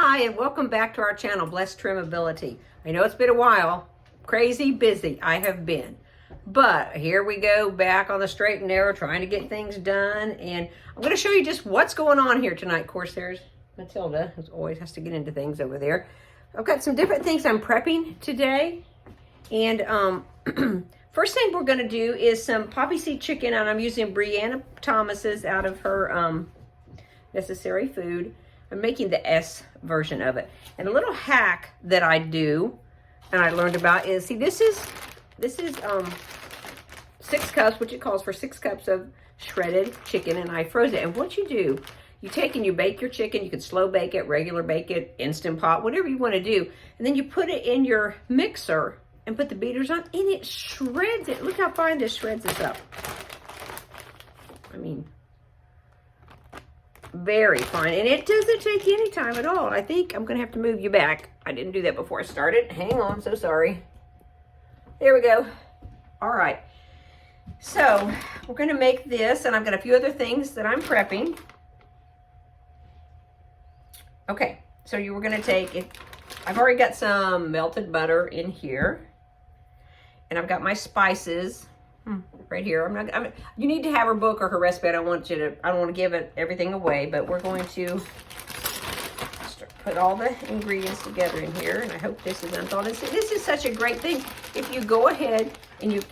Hi, and welcome back to our channel, Blessed Trimability. I know it's been a while, crazy busy I have been, but here we go back on the straight and narrow, trying to get things done. And I'm going to show you just what's going on here tonight. Of course, there's Matilda, who always has to get into things over there. I've got some different things I'm prepping today. And first thing we're going to do is some poppy seed chicken, and I'm using Brianna Thomas's out of her Necessary Food. I'm making the S version of it. And a little hack that I do, and I learned about, is, see, this is 6 cups, which it calls for 6 cups of shredded chicken, and I froze it. And what you do, you take and you bake your chicken. You can slow bake it, regular bake it, Instant Pot, whatever you want to do. And then you put it in your mixer and put the beaters on, and it shreds it. Look how fine this shreds this up. I mean, very fine, and it doesn't take any time at all. I think I'm gonna have to move you back. I didn't do that before I started. Hang on, so sorry. There we go. All right, so we're gonna make this, and I've got a few other things that I'm prepping. Okay, so you were gonna take it. I've already got some melted butter in here, and I've got my spices right here. You need to have her book or her recipe. I don't want to give it everything away, but we're going to put all the ingredients together in here, and I hope this is unthawed. This is such a great thing. If you go ahead and you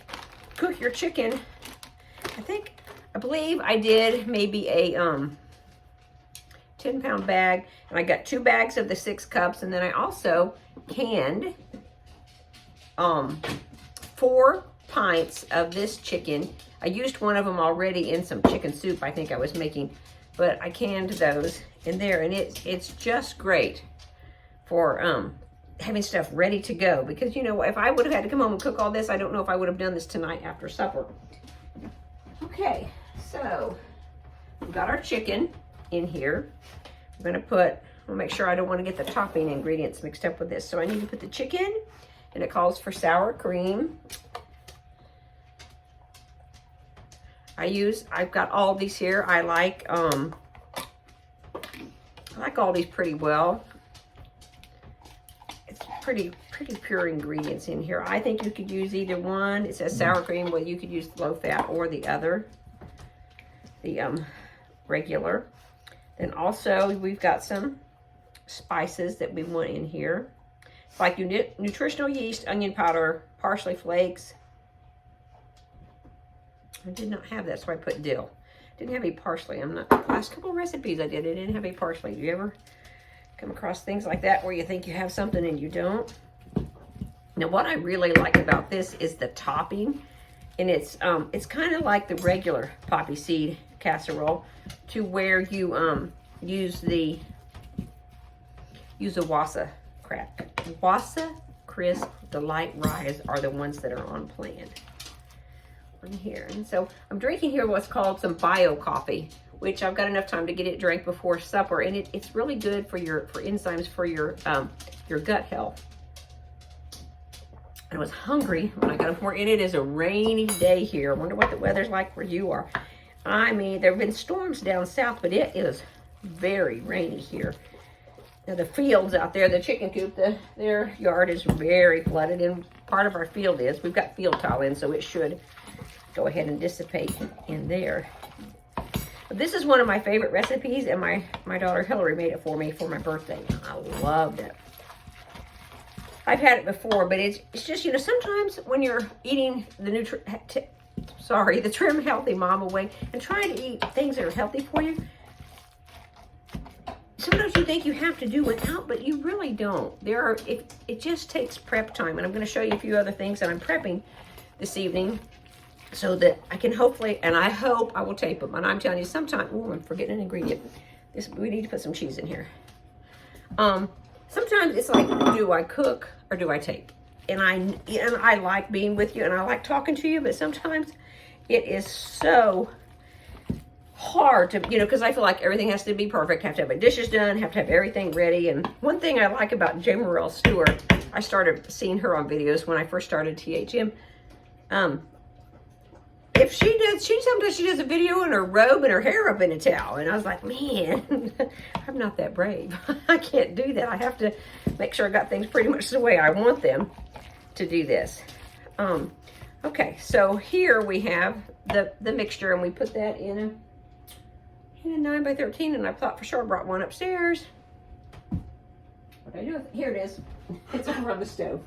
cook your chicken, I believe I did maybe a 10-pound bag, and I got 2 bags of the 6 cups, and then I also canned 4 pints of this chicken. I used one of them already in some chicken soup I think I was making, but I canned those in there, and it's just great for having stuff ready to go, because you know, if I would have had to come home and cook all this, I don't know if I would have done this tonight after supper. Okay, so we've got our chicken in here. I'm gonna I'll make sure I don't want to get the topping ingredients mixed up with this, so I need to put the chicken, and it calls for sour cream. I've got all these here. I like all these pretty well. It's pretty pure ingredients in here. I think you could use either one. It says sour cream. Well, you could use the low fat or the other, the regular. Then also we've got some spices that we want in here. It's like nutritional yeast, onion powder, parsley flakes. I did not have that, so I put dill. Didn't have any parsley. Last couple of recipes I didn't have any parsley. Do you ever come across things like that where you think you have something and you don't? Now, what I really like about this is the topping, and it's kind of like the regular poppy seed casserole, to where you use the Wassa Crisp Delight Rise are the ones that are on plan in here. And so I'm drinking here what's called some bio coffee, which I've got enough time to get it drank before supper, and it's really good for enzymes for your gut health. I was hungry when I got up for it, and it is a rainy day here. I wonder what the weather's like where you are. I mean, there have been storms down south, but it is very rainy here. Now the fields out there, the chicken coop, their yard is very flooded, and part of our field is. We've got field tile in, so it should go ahead and dissipate in there. But this is one of my favorite recipes, and my daughter Hillary made it for me for my birthday. I loved it. I've had it before, but it's just, you know, sometimes when you're eating the Trim Healthy Mama way and trying to eat things that are healthy for you, sometimes you think you have to do without, but you really don't. It just takes prep time, and I'm going to show you a few other things that I'm prepping this evening, so that I can hopefully, and I hope I will tape them. And I'm telling you, sometimes, oh, I'm forgetting an ingredient. We need to put some cheese in here. Sometimes it's like, do I cook or do I tape? And I like being with you, and I like talking to you, but sometimes it is so hard to, you know, because I feel like everything has to be perfect. Have to have my dishes done, have to have everything ready. And one thing I like about J. Morrell Stewart, I started seeing her on videos when I first started THM. If sometimes she does a video in her robe and her hair up in a towel, and I was like, man, I'm not that brave. I can't do that. I have to make sure I got things pretty much the way I want them to do this. Okay, so here we have the mixture, and we put that in a 9 by 13, and I thought for sure I brought one upstairs. What did I do with it? Here it is. It's over on the stove.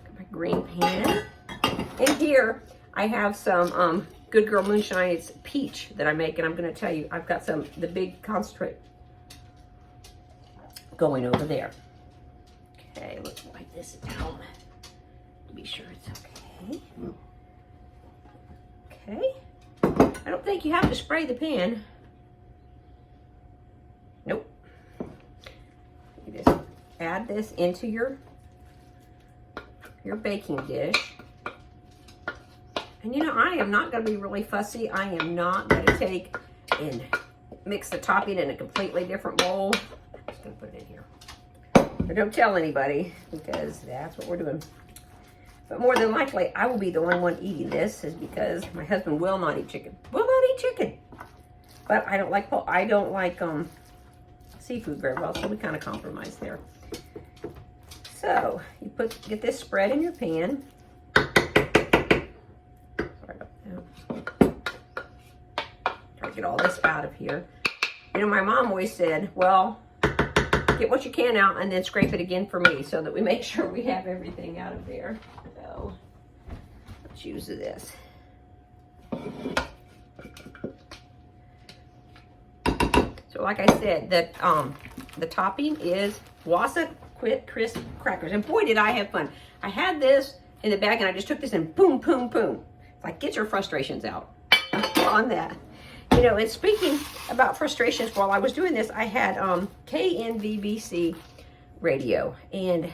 Got my green pan. And here I have some Good Girl Moonshine. It's peach that I make, and I'm going to tell you, I've got the big concentrate going over there. Okay, let's wipe this down to be sure it's okay. Okay. I don't think you have to spray the pan. Nope. You just add this into your baking dish. And you know, I am not going to be really fussy. I am not going to take and mix the topping in a completely different bowl. I'm just going to put it in here. But don't tell anybody, because that's what we're doing. But more than likely, I will be the only one eating this, is because my husband will not eat chicken. Will not eat chicken. But I don't like seafood very well, so we kind of compromise there. So you get this spread in your pan. Sorry about that. Try to get all this out of here. You know, my mom always said, well, get what you can out and then scrape it again for me, so that we make sure we have everything out of there. So let's use this. So like I said, the topping is Wassa Crisp crackers. And boy, did I have fun. I had this in the bag, and I just took this and boom, boom, boom. It's like, get your frustrations out on that. You know, and speaking about frustrations, while I was doing this, I had KNVBC radio, and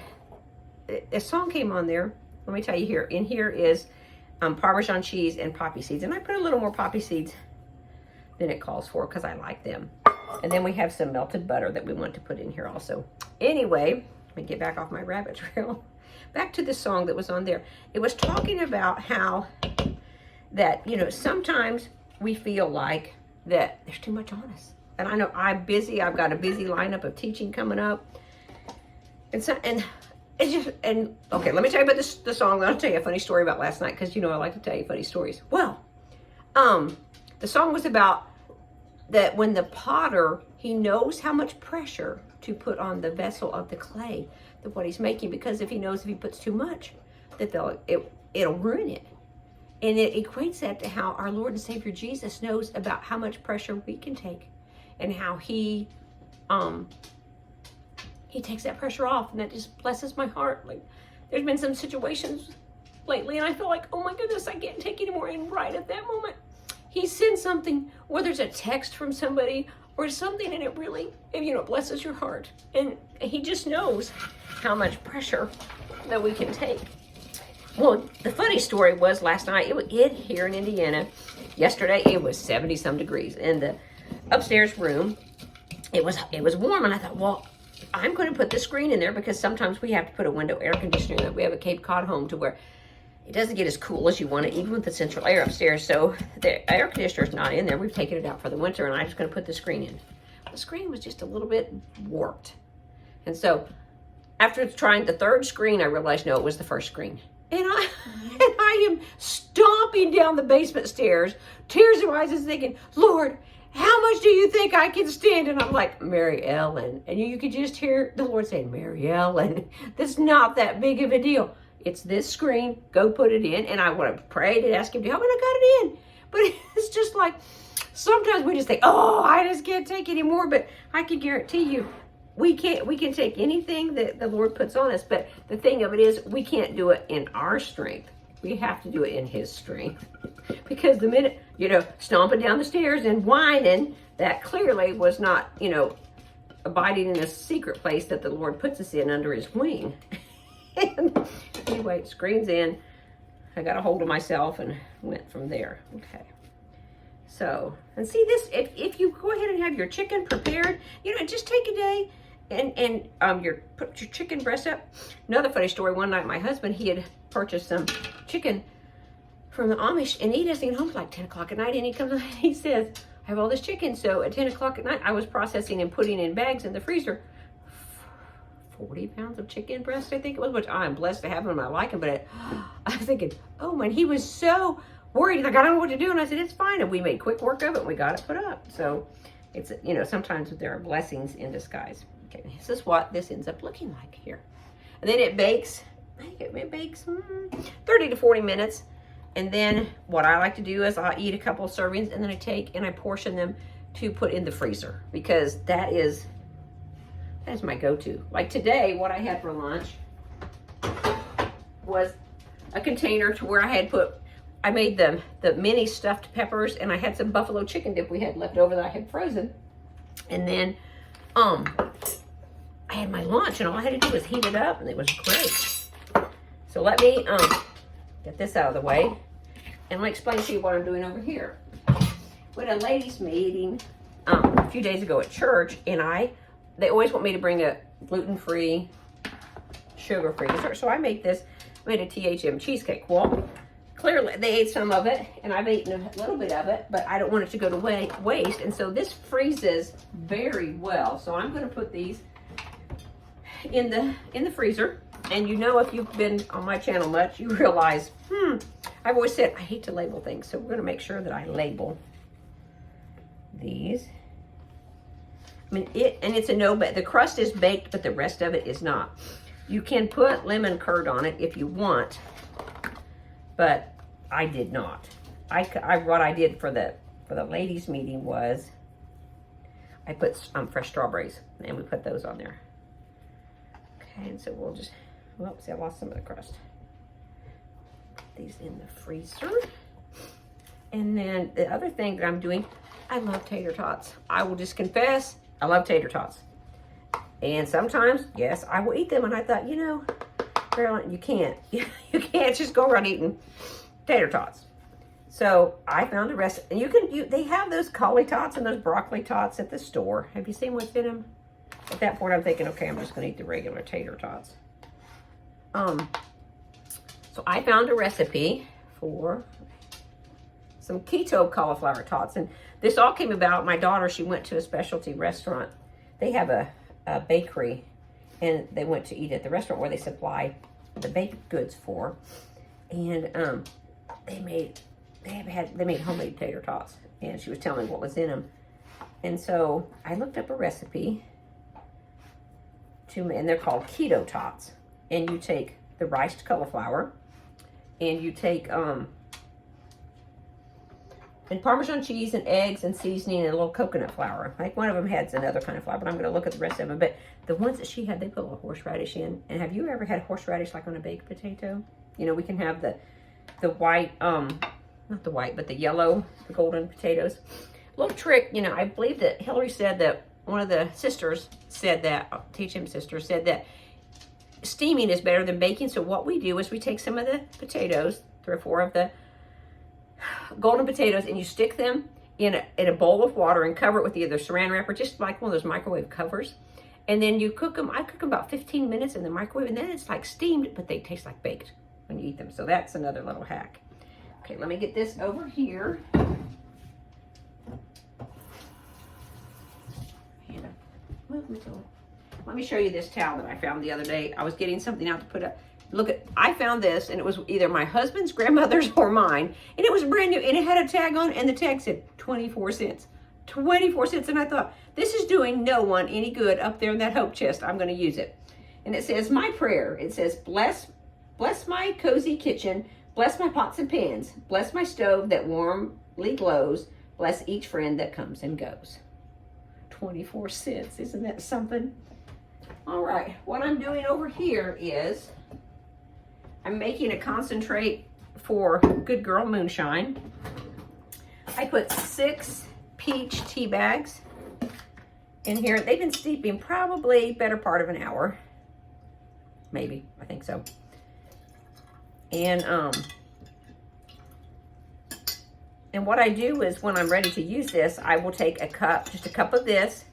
a song came on there. Let me tell you here. In here is Parmesan cheese and poppy seeds. And I put a little more poppy seeds than it calls for, because I like them. And then we have some melted butter that we want to put in here also. Anyway, let me get back off my rabbit trail. Back to the song that was on there. It was talking about how that, you know, sometimes we feel like that there's too much on us. And I know I'm busy. I've got a busy lineup of teaching coming up. And so, and it's just, and okay, let me tell you about the song. I'll tell you a funny story about last night, because you know I like to tell you funny stories. Well, the song was about that when the potter, he knows how much pressure to put on the vessel of the clay, that what he's making, because if he knows if he puts too much, that it'll ruin it. And it equates that to how our Lord and Savior Jesus knows about how much pressure we can take, and how he takes that pressure off, and that just blesses my heart. Like, there's been some situations lately, and I feel like, oh my goodness, I can't take anymore. And right at that moment, he sends something, whether it's a text from somebody or something, and it really, you know, blesses your heart. And he just knows how much pressure that we can take. Well, the funny story was last night, it here in Indiana, yesterday it was 70 some degrees in the upstairs room. It was warm, and I thought, well, I'm going to put the screen in there, because sometimes we have to put a window air conditioner that we have a Cape Cod home to where it doesn't get as cool as you want it, even with the central air upstairs. So the air conditioner is not in there. We've taken it out for the winter, and I'm just going to put the screen in. The screen was just a little bit warped. And so after trying the third screen, I realized, no, it was the first screen. And I am stomping down the basement stairs, tears in my eyes, thinking, Lord, how much do you think I can stand? And I'm like, Mary Ellen. And you could just hear the Lord saying, Mary Ellen, that's not that big of a deal. It's this screen. Go put it in. And I would have prayed and asked him to help, and I got it in. But it's just like, sometimes we just think, oh, I just can't take anymore. But I can guarantee you, we can take anything that the Lord puts on us. But the thing of it is, we can't do it in our strength. We have to do it in his strength. Because the minute, you know, stomping down the stairs and whining, that clearly was not, you know, abiding in a secret place that the Lord puts us in under his wing. And anyway, screen's in. I got a hold of myself and went from there. Okay. So, and see this, if you go ahead and have your chicken prepared, you know, just take a day and put your chicken breast up. Another funny story, one night my husband, he had purchased some chicken from the Amish, and he doesn't get home till like 10 o'clock at night, and he comes and he says, I have all this chicken. So at 10 o'clock at night, I was processing and putting in bags in the freezer 40 pounds of chicken breast, I think it was, which I'm blessed to have them. I like them, but I was thinking, oh man, he was so worried. He's like, I don't know what to do. And I said, it's fine. And we made quick work of it and we got it put up. So it's, you know, sometimes there are blessings in disguise. Okay, this is what this ends up looking like here. And then it bakes, I think it bakes 30 to 40 minutes. And then what I like to do is I'll eat a couple of servings and then I take and I portion them to put in the freezer, because that is my go-to. Like today, what I had for lunch was a container to where I had I made the mini stuffed peppers, and I had some buffalo chicken dip we had left over that I had frozen. And then I had my lunch, and all I had to do was heat it up, and it was great. So let me get this out of the way, and I'll explain to you what I'm doing over here. We had a ladies' meeting a few days ago at church, and they always want me to bring a gluten-free, sugar-free dessert. So I made a THM cheesecake. Well, clearly they ate some of it, and I've eaten a little bit of it, but I don't want it to go to waste. And so this freezes very well. So I'm going to put these in the freezer. And you know, if you've been on my channel much, you realize, I've always said I hate to label things. So we're going to make sure that I label these. I mean, it's a no-bake. The crust is baked, but the rest of it is not. You can put lemon curd on it if you want, but I did not. What I did for the ladies' meeting was I put fresh strawberries, and we put those on there. Okay, and so we'll just, see, I lost some of the crust. Put these in the freezer. And then the other thing that I'm doing, I love tater tots. I will just confess, I love tater tots. And sometimes, yes, I will eat them. And I thought, you know, Carolyn, you can't. You can't just go around eating tater tots. So I found a recipe. And they have those cauli tots and those broccoli tots at the store. Have you seen what's in them? At that point, I'm thinking, okay, I'm just going to eat the regular tater tots. So I found a recipe for some keto cauliflower tots. And this all came about, my daughter, she went to a specialty restaurant. They have a bakery, and they went to eat at the restaurant where they supply the baked goods for. And they made homemade tater tots. And she was telling me what was in them. And so I looked up a recipe, and they're called keto tots. And you take the riced cauliflower, and you take and Parmesan cheese and eggs and seasoning and a little coconut flour. Like one of them had another kind of flour, but I'm going to look at the rest of them. But the ones that she had, they put a little horseradish in. And have you ever had horseradish like on a baked potato? You know, we can have the white, not the white, but the yellow, the golden potatoes. Little trick, you know, I believe that Hillary said that one of the sisters said that, THM sister said that steaming is better than baking. So what we do is we take some of the potatoes, 3 or 4 of the golden potatoes, and you stick them in a bowl of water and cover it with either saran wrap or just like one of those microwave covers. And then you cook them. I cook them about 15 minutes in the microwave, and then it's like steamed, but they taste like baked when you eat them. So that's another little hack. Okay, let me get this over here. Let me show you this towel that I found the other day. I was getting something out to put up. Look I found this, and it was either my husband's, grandmother's, or mine. And it was brand new, and it had a tag on, and the tag said 24 cents. 24 cents, and I thought, this is doing no one any good up there in that hope chest. I'm going to use it. And it says, my prayer. It says, bless my cozy kitchen, bless my pots and pans, bless my stove that warmly glows, bless each friend that comes and goes. 24 cents. Isn't that something? All right. What I'm doing over here is I'm making a concentrate for Good Girl Moonshine. I put 6 peach tea bags in here. They've been steeping probably better part of an hour. Maybe. I think so. And what I do is when I'm ready to use this, I will take a cup, just a cup of this.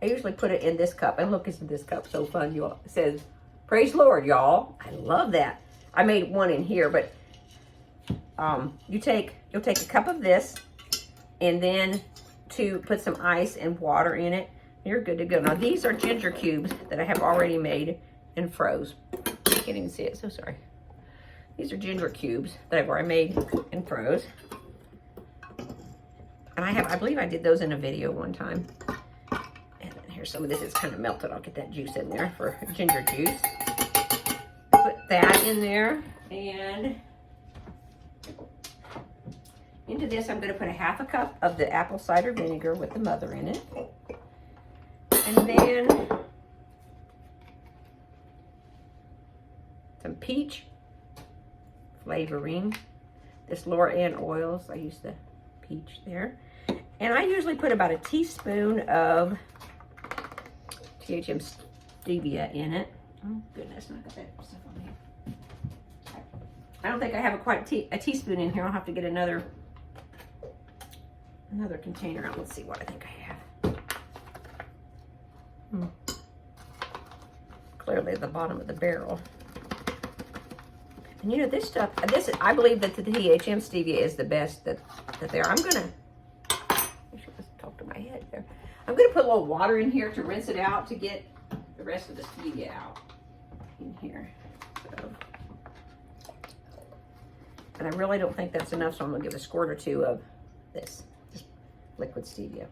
I usually put it in this cup. And look, isn't this cup so fun, y'all? It says, praise Lord, y'all. I love that. I made one in here, but you'll take a cup of this, and then to put some ice and water in it. You're good to go. Now these are ginger cubes that I have already made and froze. I can't even see it, so sorry. These are ginger cubes that I've already made and froze. And I believe I did those in a video one time. And here's some of this, it's kind of melted. I'll get that juice in there for ginger juice. Put that in there, and into this I'm gonna put a half a cup of the apple cider vinegar with the mother in it. And then some peach flavoring. This Laura Ann oils, I use the peach there. And I usually put about a teaspoon of THM stevia in it. Oh goodness, I got that stuff on here. I don't think I have a teaspoon in here. I'll have to get another container out. Let's see what I think I have. Clearly at the bottom of the barrel. And you know, this stuff, I believe that the THM stevia is the best that there. I'm gonna, I should just talk to my head there. I'm gonna put a little water in here to rinse it out to get the rest of the stevia out in here. So, and I really don't think that's enough, so I'm gonna give a squirt or two of this, just liquid stevia.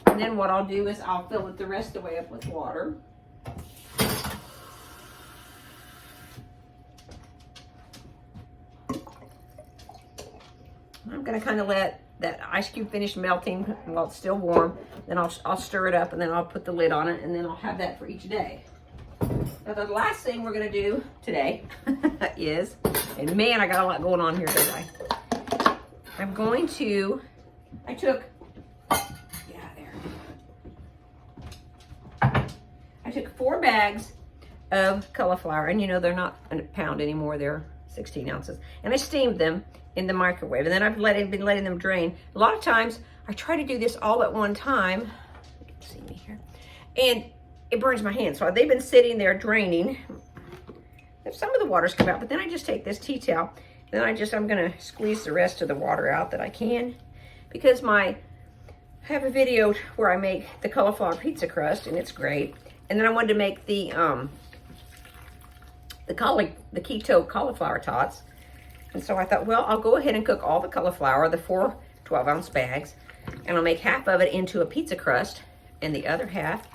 And then what I'll do is I'll fill it the rest of the way up with water. I'm going to kind of let that ice cube finish melting while it's still warm. Then I'll stir it up, and then I'll put the lid on it, and then I'll have that for each day. Now the last thing we're going to do today is, and man, I got a lot going on here today. I'm going to, I took 4 bags of cauliflower, and you know, they're not a pound anymore, they're 16 ounces. And I steamed them in the microwave, and then I've been letting them drain. A lot of times I try to do this all at one time. You can see me here. And it burns my hands. So they've been sitting there draining. Some of the water's come out, but then I just take this tea towel, and then I'm gonna squeeze the rest of the water out that I can, because I have a video where I make the cauliflower pizza crust, and it's great. And then I wanted to make the keto cauliflower tots. And so I thought, well, I'll go ahead and cook all the cauliflower, the 4 12-ounce bags, and I'll make half of it into a pizza crust, and the other half,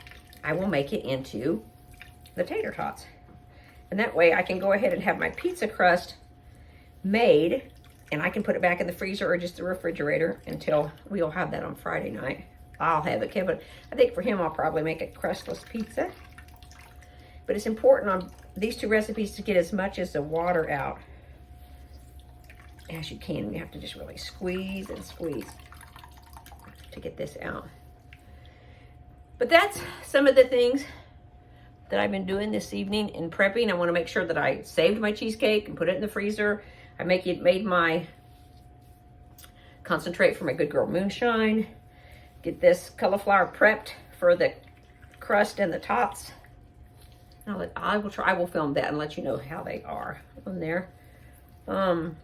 I will make it into the tater tots. And that way I can go ahead and have my pizza crust made, and I can put it back in the freezer or just the refrigerator until we'll have that on Friday night. I'll have it, Kevin. I think for him, I'll probably make a crustless pizza. But it's important on these 2 recipes to get as much as the water out as you can. You have to just really squeeze and squeeze to get this out. But that's some of the things that I've been doing this evening in prepping. I want to make sure that I saved my cheesecake and put it in the freezer. I made my concentrate for my Good Girl Moonshine. Get this cauliflower prepped for the crust and the tots. I will film that and let you know how they are on there. Then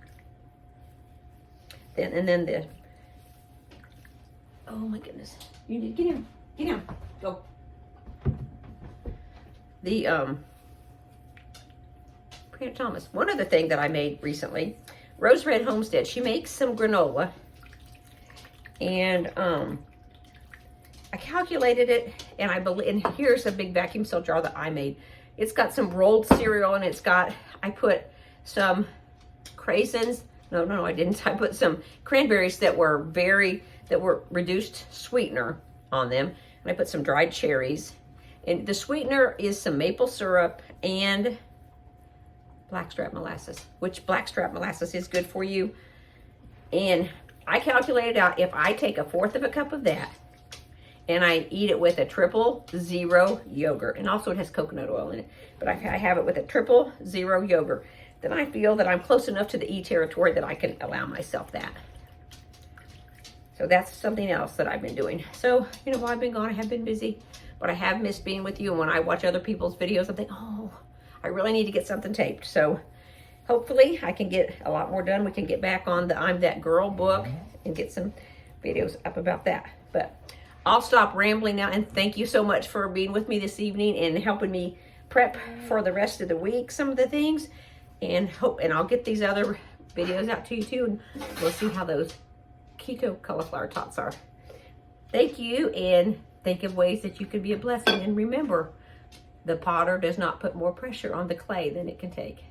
oh my goodness, you need to get him, go. The Aunt Thomas. One other thing that I made recently, Rose Red Homestead. She makes some granola, and I calculated it, and and here's a big vacuum seal jar that I made. It's got some rolled cereal, and I put some craisins. No, I didn't. I put some cranberries that were reduced sweetener on them, and I put some dried cherries. And the sweetener is some maple syrup and blackstrap molasses, which blackstrap molasses is good for you. And I calculated out, if I take 1/4 of a cup of that and I eat it with a 000 yogurt, and also it has coconut oil in it, but I have it with a 000 yogurt, then I feel that I'm close enough to the E territory that I can allow myself that. So that's something else that I've been doing. So, you know, while I've been gone, I have been busy, but I have missed being with you. And when I watch other people's videos, I think, oh, I really need to get something taped. So hopefully I can get a lot more done. We can get back on the I'm That Girl book and get some videos up about that. But I'll stop rambling now, and thank you so much for being with me this evening and helping me prep for the rest of the week, some of the things, and I'll get these other videos out to you too, and we'll see how those keto cauliflower tots are. Thank you, and think of ways that you could be a blessing. And remember, the potter does not put more pressure on the clay than it can take.